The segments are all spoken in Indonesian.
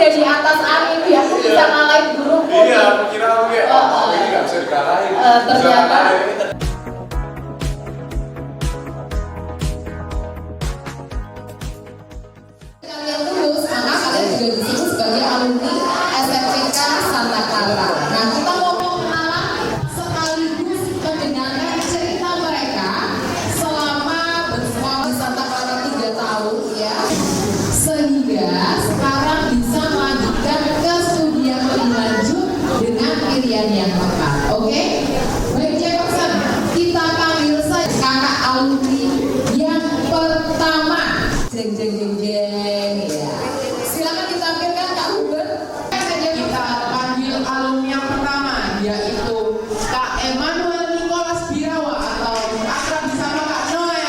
udah di atas angin ya, aku bisa ngalahin guruku. Iya, aku kira aku kayak, oh ini nggak bisa dikalahin. Ternyata kalian lulus, maka kalian juga disebut sebagai alumni SMPK Santa Clara. Nah, kita mau kenalan sekaligus mendengarkan cerita mereka selama bersekolah di Santa Clara 3 tahun ya, sehingga sekarang bisa melanjutkan ke studi yang lebih lanjut dengan pilihan yang tepat. Oke? Baik, Jefferson, kita panggil saja kakak alumni yang pertama. Jeng jeng jeng jeng ya. Silakan ditampilkan Kak Hubert. Kita panggil alumni yang pertama, yaitu Kak Emmanuel Nicholas Birawa atau akrab disapa Kak Noel.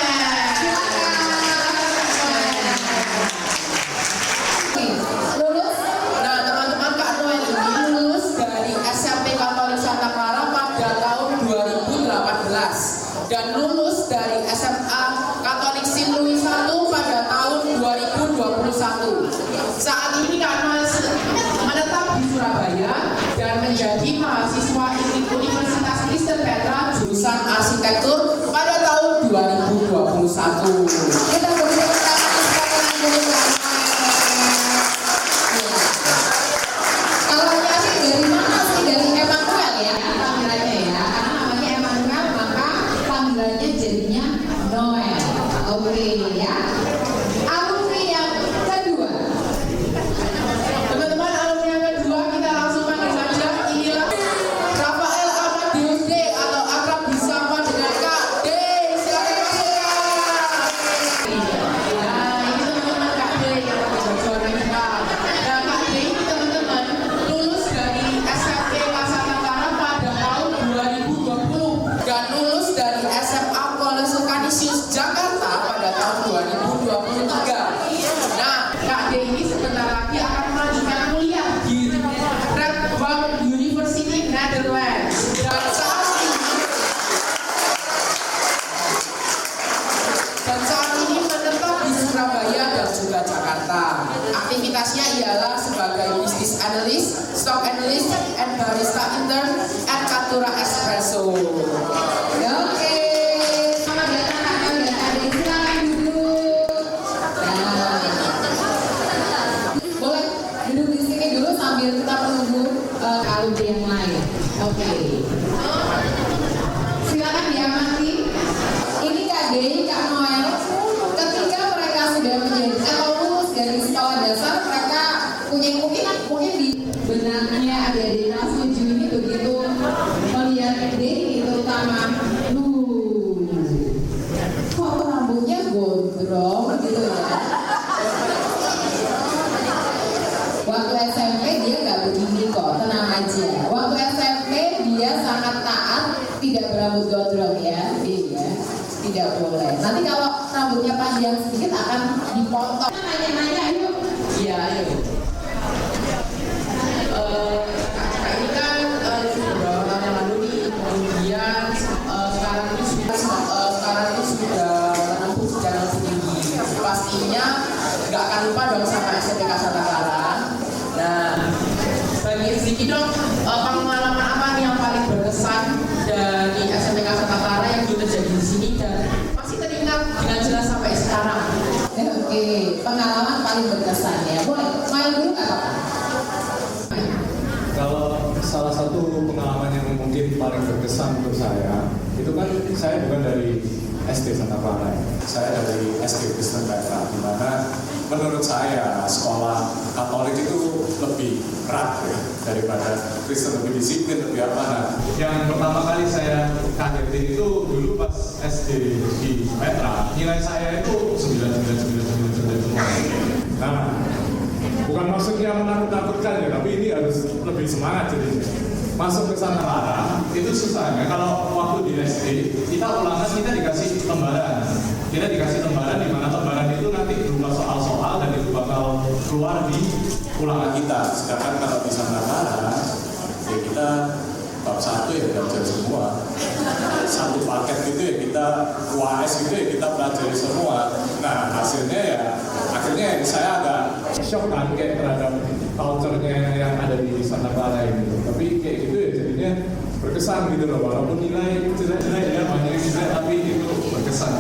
Lulus Nah, teman-teman, Kak Noel ini lulus dari SMP Katolik Santa Clara pada tahun 2018 dan lulus dari SMA Katolik St. Louis 1 pada tahun 2021. Saat ini Kak Noel menetap di Surabaya dan menjadi mahasiswa Universitas Kristen Petra jurusan arsitektur pada tahun 2021. kita beri tepuk tangan dulu Kak. Kalau nyari dari mana sih? Dari Emmanuel ya panggilannya ya. Karena namanya Emmanuel maka panggilannya jadinya Noel. Oke ya. Alumni yang kedua. Teman-teman, alumni yang kedua kita langsung panggil saja. Inilah Rafael Amadius D atau akrab disapa dengan Kak D. Silakan masuk Kak. Nah, ini teman-teman Kak D yang berjuang kita. Nah, Kak D ini teman-teman lulus dari SMP Santa Clara pada tahun 2020 dan lulus dari SMA Kolese Canisius Jakarta pada tahun 2023. Nah, Kak D ini sebentar lagi akan melanjutkan kuliah di Radboud University Netherlands dan saat ini menetap di Surabaya dan juga Jakarta. Aktivitasnya ialah sebagai business analyst, stock analyst, and barista intern at Katura Espresso. Oke. Selamat datang Kak Noel dan Kak Desi. Silakan duduk. Nah. Boleh duduk di sini dulu sambil kita menunggu alumni yang lain. Oke. Silakan diamati. Ini Kak Dei, Kak Noel. Ketika mereka sudah menjadi atau lulus dari sekolah dasar, mereka punya mungkin di benaknya adik-adik kelas 7 ini begitu melihat Dei terutama, kok rambutnya gondrong gitu ya. Waktu SMP dia nggak begini kok, tenang aja. Waktu SMP dia sangat taat, tidak berambut gondrong ya. Iya, tidak boleh. Nanti kalau rambutnya panjang sedikit akan dipotong. Nanya-nanya yuk. Iya, ayo. Kakak ini kan sudah berapa tahun yang lalu nih, kemudian sekarang itu sudah menempuh jenjang tinggi. Pastinya nggak akan lupa dong sama SMPK Santa Clara. Nah, bagi sedikit dong pengalaman apa nih yang paling berkesan dari SMPK Santa Clara yang sudah terjadi di sini dan masih teringat dengan jelas sampai sekarang. Oke, pengalaman paling berkesan ya. Boleh, main dulu nggak apa-apa? Kalau salah satu pengalaman yang mungkin paling berkesan untuk saya, itu kan saya bukan dari SD Santa Clara, saya dari SD Kristen Petra, di mana menurut saya sekolah Katolik itu lebih berat ya, daripada Kristen, lebih disiplin, lebih apa. Yang pertama kali saya kagetin itu dulu pas SD di Petra, nilai saya itu 9,999 semua. Nah, bukan maksudnya menakut-nakutkan ya, tapi ini harus lebih semangat jadinya. Masuk ke Santa Clara itu susahnya kalau waktu di SD kita ulangan kita dikasih lembaran. Kita dikasih lembaran di mana lembaran itu nanti berupa soal-soal dan itu bakal keluar di ulangan kita. Sedangkan kalau di Santa Clara ya kita bab 1 ya belajar semua. Satu paket gitu ya kita UAS gitu ya kita pelajari semua. Nah hasilnya ya akhirnya saya agak shock kan kayak terhadap culture-nya yang ada di Santa Clara ini. Tapi kayak gitu ya jadinya berkesan gitu loh, walaupun nilai jelek-jelek ya, banyak jelek tapi itu berkesan.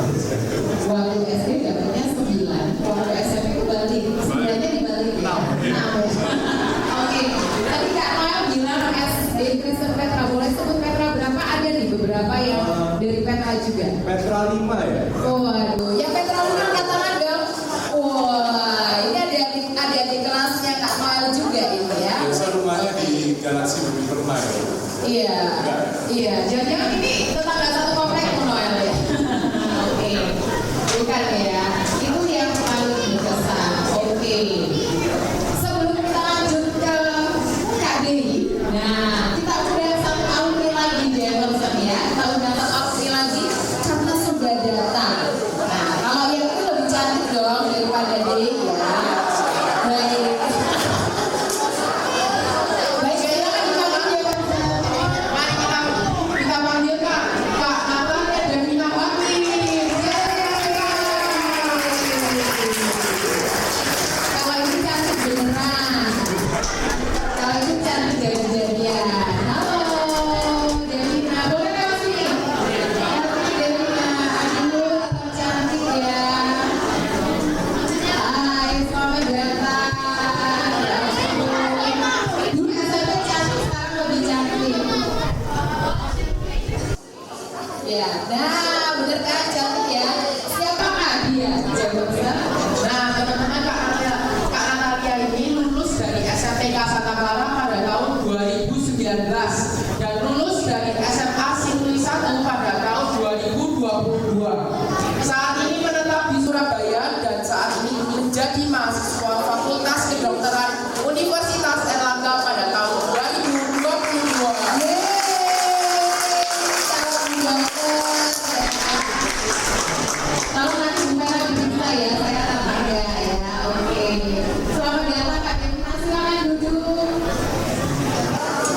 Waktu SD dapatnya 9, waktu SMP itu balik, 9-nya dibalik ya. 6. Oke, tadi Kak Noel bilang SD Kristen Petra, boleh sebut Petra berapa? Ada nih beberapa yang dari Petra juga. Petra 5 ya? Oh, waduh, yang Petra 5 angkat tangan dong. Wah, ini adik-adik kelasnya Kak Noel juga ini ya. Biasa rumahnya di Galaxy Bumi Permai. Iya, iya. Jangan-jangan ini tetangga satu komplek Noel ya. Oke, bukan ya. Itu yang paling berkesan. Oke. Sebelum kita lanjut ke Kak Dewi, nah kita udah satu alumni lagi di Emerson ya. Kita udah satu alumni lagi karena sudah datang. Nah, kalau yang itu lebih cantik dong daripada Dewi ya. Baik. Baik, kayaknya kan dipanggil ya. Mari kita panggil Kak Natalia Devinawati. Kalau ini cantik beneran. Kalau itu cantik jadi-jadian. Halo, Devina. Boleh lewat sini? Devina, aduh tetap cantik ya. Hai, selamat datang. Dulu SMP cantik, sekarang lebih cantik. Ya, nah bener kan cantik ya. Siapakah dia? Nah, teman-teman, Kak Natalia ini lulus dari SMPK Santa Clara pada tahun 2019 dan lulus dari SMA Sintui 1 pada tahun 2022. Saat ini menetap di Surabaya dan saat ini menjadi mahasiswa Fakultas Kedokteran Universitas Erlangga pada tahun 2022. Kalau nanti bukan lagi bisa ya, saya akan ada ya. Oke. Selamat datang Kak Devina, silakan duduk.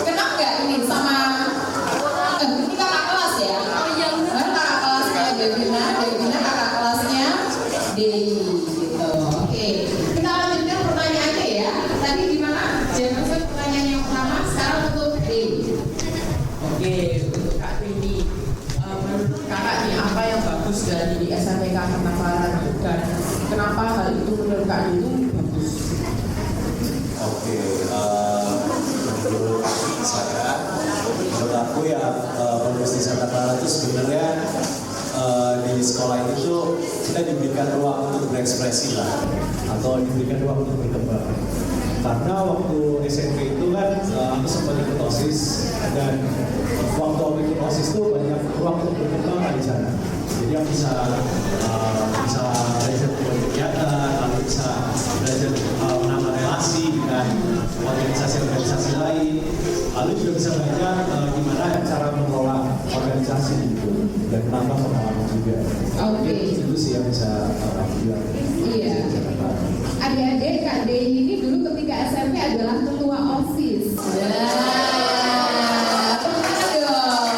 Kenal nggak ini sama ini kakak kelas ya? Oh iya, kakak kelasnya Devina, kakak kelasnya Dewi gitu. Oke. Kita lanjutkan pertanyaannya ya. Tadi gimana? Jefferson pertanyaan yang pertama, sekarang untuk Dewi. Oke, untuk Kak Dewi, menurut kakak nih apa yang bagus dari SMPK Santa Clara dan kenapa hal itu menurut Kak Dewi itu bagus? Oke, menurut saya, menurut aku ya bagus di Santa Clara itu sebenarnya di sekolah ini tuh kita diberikan ruang untuk berekspresi lah, atau diberikan ruang untuk berkembang. Karena waktu SMP itu kan aku sempat ikut OSIS dan waktu aku ikut OSIS itu banyak ruang untuk berkembang di sana. Jadi aku bisa belajar kegiatan, lalu bisa belajar menambah relasi dengan organisasi-organisasi lain, lalu juga bisa belajar gimana cara mengelola organisasi gitu dan menambah pengalaman juga. Oke. Itu sih yang bisa aku bilang. Iya. Adik-adik Kak Dewi ini dulu ketika SMP adalah ketua OSIS. Nah, teman-teman dong.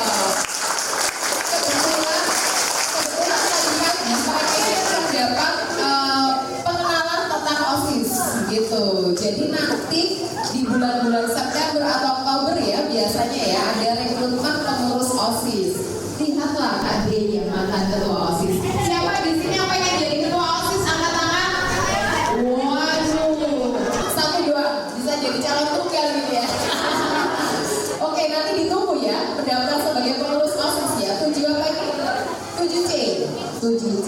Kebetulan tadi pagi mereka terdapat pengenalan tentang OSIS gitu. Jadi nanti di bulan-bulan September atau Oktober ya biasanya ya ada rekrutmen pengurus OSIS. Lihatlah Kak Dewi yang mantan ketua OSIS. Siapa di sini yang pengen jadi ketua OSIS? Angkat tangan. Waduh, 1, 2 bisa jadi calon tunggal gitu ya. Oke, nanti ditunggu ya pendaftar sebagai pengurus OSIS ya. 7 apa ini? 7C. 7C.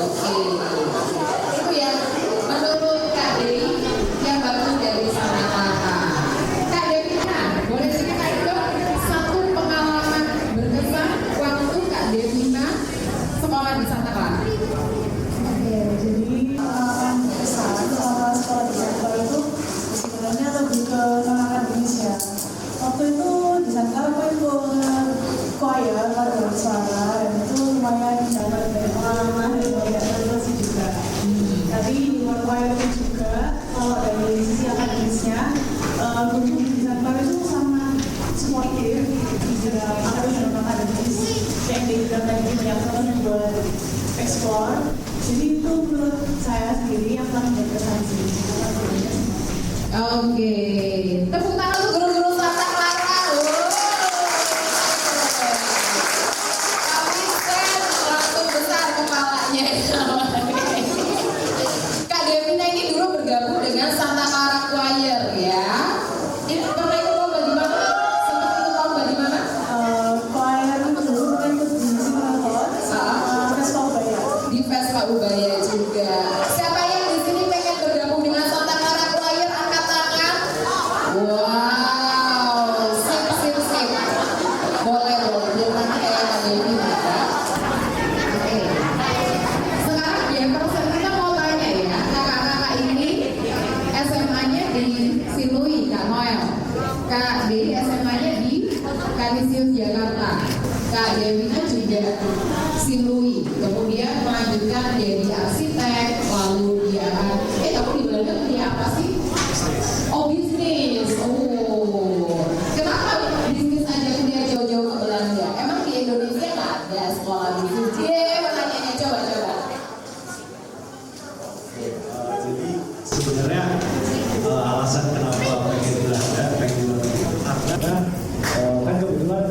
Oke. Itu ya menurut Kak Dewi yang bagus dari Santa Clara. Kak Devina, boleh ceritakan dong satu pengalaman berkesan waktu Kak Devina sekolah di Santa Clara. Oke, jadi pengalaman besar selama sekolah di Santa Clara itu sebenarnya lebih ke akademis ya. Waktu itu di Santa Clara aku ikut choir pada suara dan itu lumayan dapat dari pengalaman dan banyak relasi juga. Tapi di luar choir itu juga kalau dari sisi akademisnya guru di Santa Clara itu sangat supportive juga akademis dan akademis yang dibilang tadi banyak banget buat explore. Jadi itu menurut saya sendiri yang paling berkesan sih. Oke, tepuk tangan untuk guru-guru Santa Clara. Kami stand langsung besar kepalanya. Kak Devina ini dulu bergabung dengan Santa Clara Choir ya. Ini pernah ikut lomba di mana? Sempat ikut lomba di mana? Choir itu dulu pernah ikut di Simulator, Vespa Ubaya. Di Vespa Ubaya juga. Siapa yang di sini pengen bergabung dengan Santa Clara Choir? Angkat tangan. Wow, sip. Boleh. Biar nanti kayak Kak Devina ya. Oke. Sekarang dia persen kita mau tanya ya, kakak-kakak ini SMA-nya di Silui, Kak Noel. Kak Dedi SMA-nya di Kanisius Jakarta. Kak Devina juga Silui. Kemudian melanjutkan jadi arsitek, lalu dia kamu di Belanda kuliah apa sih? Oh, bisnis. Oh. Kenapa bisnis aja kuliah jauh-jauh ke Belanda? Emang di Indonesia nggak ada sekolah bisnis? Pertanyaannya coba. Jadi sebenarnya alasan kenapa pengen Belanda, pengen karena kan kebetulan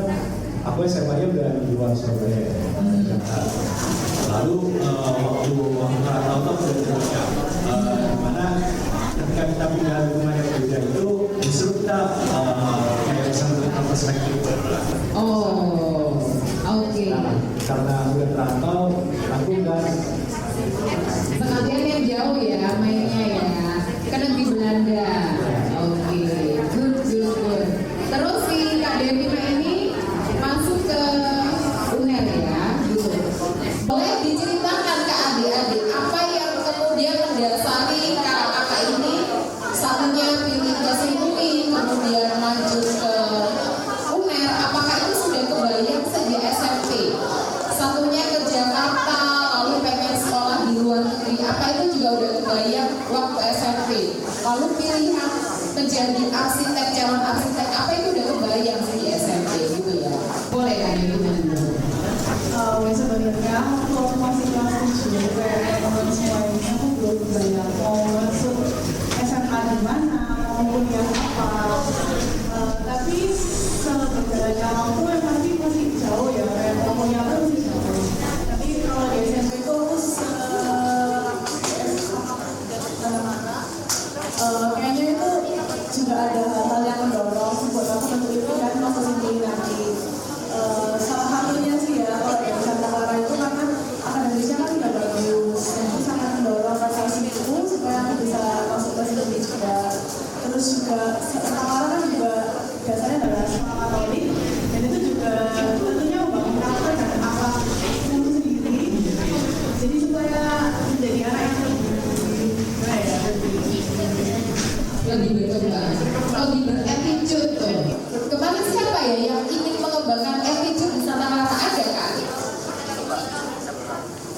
aku SMA-nya udah di luar Surabaya. Lalu waktu merantau tuh udah terjadi dimana ketika kita pindah ke rumah yang beda itu justru kita kayak bisa melihat perspektif berbeda. Oh, oke. Karena udah merantau, aku kan Sekalian yang jauh ya mainnya ya, ke negeri Belanda. Oke, good. Terus si Kak Devina ini masuk ke UNER ya, gitu. Boleh diceritakan ke adik-adik apa yang kemudian mendasari kakak-kakak ini satunya pilih ke Silui, kemudian lanjut ke UNER. Apakah itu sudah kebayang sejak SMP? Satunya ke Jakarta, lalu pengen sekolah di luar negeri. Apa itu juga udah kebayang waktu SMP? Lalu pilihan menjadi arsitek, calon arsitek, apa itu udah kebayang sih di SMP gitu ya? Boleh kan ya dulu? Sebenarnya waktu masih kelas 7 kayak teman-teman semua ini aku belum banyak mau masuk SMA di mana, mau kuliah apa. Tapi sebenarnya aku yang pasti masih jauh ya, kayak mau kuliah apa masih jauh. Tapi kalau di SMP itu kayaknya itu juga ada hal-hal yang mendorong buat aku menentukan kan masuk sini nanti. Salah satunya sih ya kalau dari Santa Clara itu karena akademisnya kan tidak bagus, dan itu sangat mendorong prestasiku supaya aku bisa masuk ke sini juga. Terus juga Santa Clara kan juga dasarnya adalah sekolah Katolik, dan itu juga tentunya membangun karakter dan akhlakku sendiri. Jadi supaya menjadi anak yang lebih berkembang, lebih berattitude tuh. Kemarin siapa ya yang ingin mengembangkan attitude di Santa Clara? Ada kan?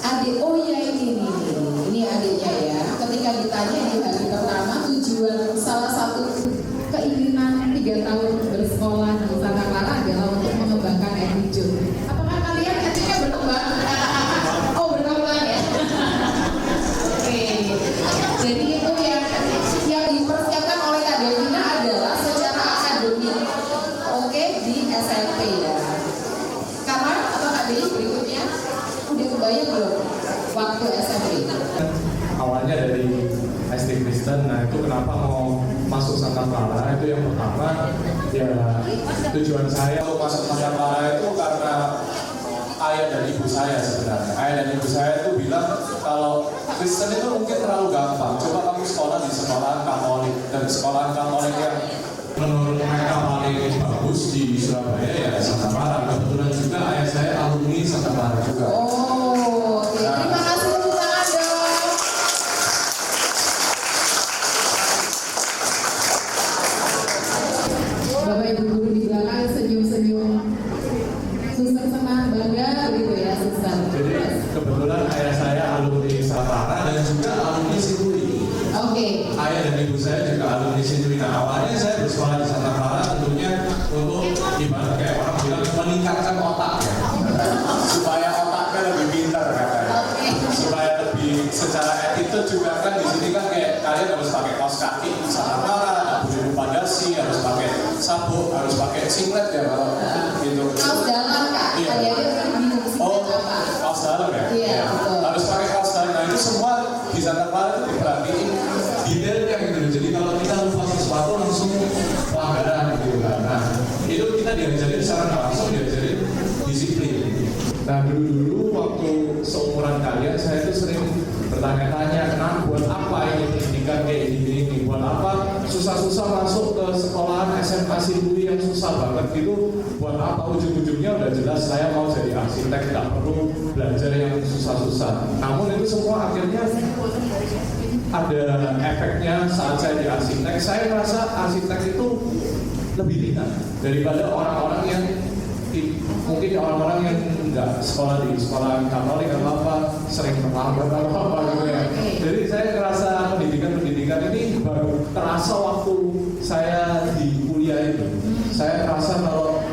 Adik, oh ya ini adiknya ya. Ketika ditanya di hari pertama tujuan salah satu keinginan 3 tahun bersekolah di Santa Clara adalah untuk mengembangkan attitude. Apakah kalian attitude-nya berkembang? Oh berkembang ya. Oke. Jadi itu yang dipersiapkan oleh Kak Devina adalah secara akademik. Oke, di SMP ya. Karena atau Kak Dewi berikutnya udah kebayang belum waktu SMP? Awalnya dari SD Kristen, nah itu kenapa mau masuk Santa Clara? Itu yang pertama, ya tujuan saya untuk masuk Santa Clara itu karena ayah dan ibu saya sebenarnya. Ayah dan ibu saya itu bilang kalau Kristen itu mungkin terlalu gampang. Coba kamu sekolah di sekolah Katolik, dan sekolah Katolik yang menurut mereka paling bagus di Surabaya ya Santa Clara. Kebetulan juga ayah saya alumni Santa Clara juga. Oh, oke. Terima kasih tepuk tangan dong. Bapak Ibu guru di belakang senyum-senyum. Suster senang bangga begitu ya, suster. Jadi kebetulan ayah saya alumni Santa Clara dan juga alumni Silui. Oke. Ayah dan ibu saya juga alumni Silui. Nah awalnya saya bersekolah di Santa Clara tentunya untuk ibarat kayak orang bilang meningkatkan otak ya. Supaya otaknya lebih pintar katanya. Oke. Supaya lebih secara attitude juga kan di sini kan kayak kalian harus pakai kaos kaki Santa Clara, singlet ya kalau gitu. Kaos dalam Kak, Iya. adik-adik kan bingung Oh, singlet apa. kaos dalam ya? Iya, betul. Harus pakai kaos dalam. Nah itu semua di Santa Clara itu diperhatiin detailnya gitu. Jadi kalau kita lupa sesuatu langsung pelanggaran gitu kan. Nah itu kita diajarin secara nggak langsung diajarin disiplin. Nah dulu waktu seumuran kalian saya itu sering bertanya-tanya kenapa buat apa ini pendidikan kayak gini, buat apa susah-susah masuk ke sekolahan SMK Sindui yang susah banget gitu, buat apa ujung-ujungnya udah jelas saya mau jadi arsitek, nggak perlu belajar yang susah-susah. Namun itu semua akhirnya ada efeknya saat saya di arsitek. Saya merasa arsitek itu lebih ringan daripada orang-orang yang mungkin orang-orang yang nggak sekolah di sekolah Katolik atau apa sering terlambat atau apa gitu ya. Jadi saya ngerasa pendidikan ini baru terasa waktu saya di kuliah itu. Saya merasa kalau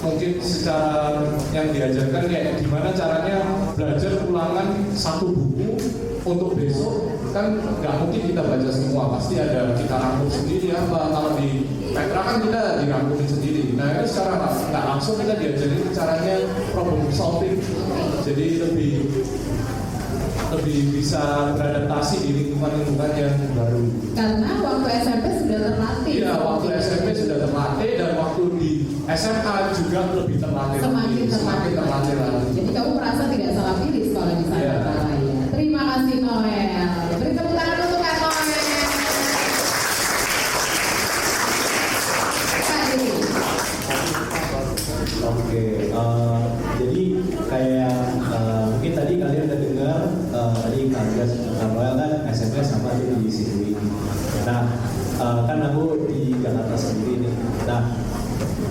mungkin secara yang diajarkan kayak gimana caranya belajar ulangan satu buku untuk besok, kan nggak mungkin kita baca semua, pasti ada kita rangkum sendiri apa. Kalau di Petra kan kita dirangkumin sendiri. Nah itu secara nggak langsung kita diajarin caranya problem solving, jadi lebih bisa beradaptasi di lingkungan yang baru. Karena waktu SMP sudah terlatih. Iya, waktu SMP sudah terlatih dan waktu di SMA juga lebih terlatih. Semakin terlatih lagi. Jadi kamu merasa tidak salah pilih sekolah di sana ya. Terima kasih Noel. Beri tepuk tangan untuk Kak Noel. Kak Dewi. Oke, jadi kayak mungkin tadi kalian udah dengar tadi Kak Noel kan SMP sama di Sindui. Nah, kan aku di Jakarta sendiri nih. Nah,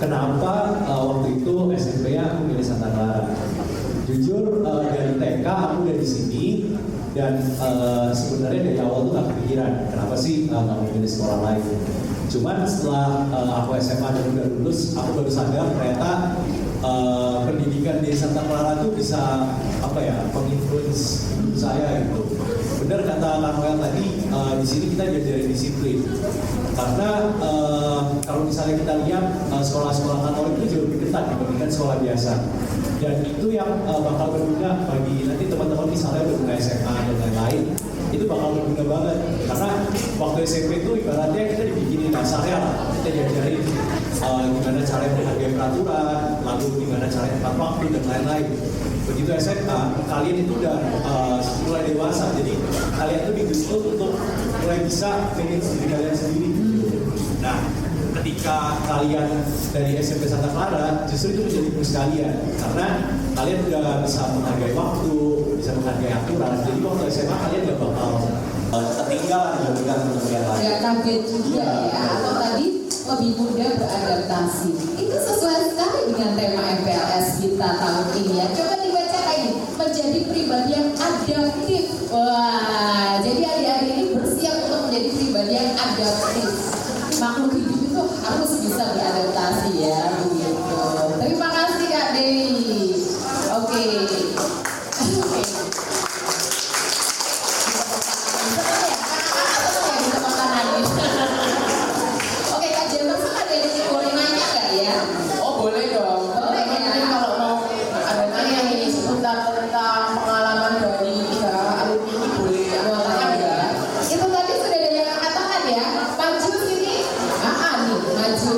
kenapa waktu itu SMP-nya aku milih Santa Clara? Jujur dari TK aku dari sini dan sebenarnya dari awal tuh gak kepikiran kenapa sih gak mau milih sekolah lain. Cuman setelah aku SMA dan udah lulus, aku baru sadar ternyata pendidikan di Santa Clara tuh bisa menginfluence saya gitu. Benar kata Kak Noel tadi, di sini kita diajarin disiplin. Karena kalau misalnya kita lihat sekolah-sekolah Katolik itu jauh lebih ketat dibandingkan sekolah biasa. Dan itu yang bakal berguna bagi nanti teman-teman misalnya berguna SMA dan lain-lain. Itu bakal berguna banget. Karena waktu SMP itu ibaratnya kita dibikinin dasarnya lah. Kita diajarin gimana cara menghargai peraturan, lalu gimana cara tepat waktu dan lain-lain. Begitu SMA, kalian itu udah mulai dewasa, jadi kalian tuh dituntut untuk mulai bisa manage diri kalian sendiri. Nah, ketika kalian dari SMP Santa Clara, justru itu menjadi plus kalian, karena kalian udah bisa menghargai waktu, bisa menghargai aturan. Jadi waktu SMA kalian gak bakal tertinggal dibandingkan teman-teman yang lain. Gak kaget juga ya, atau tadi lebih mudah beradaptasi. Itu sesuai sekali dengan tema MPLS kita tahun ini ya. Coba dibaca lagi, menjadi pribadi yang adaptif. Wah, jadi adik-adik ini bersiap untuk menjadi pribadi yang adaptif. Makhluk hidup itu harus bisa beradaptasi ya, begitu. Terima kasih Kak Dewi. Oke. Oke, Kak James, ada yang boleh nanya nggak ya? Oh boleh dong. Boleh ya. Mungkin kalau mau ada nanya ini seputar tentang pengalaman dari alumni ini boleh tanya ya. Itu tadi sudah ada yang angkat tangan ya. Maju sini. Nih, maju.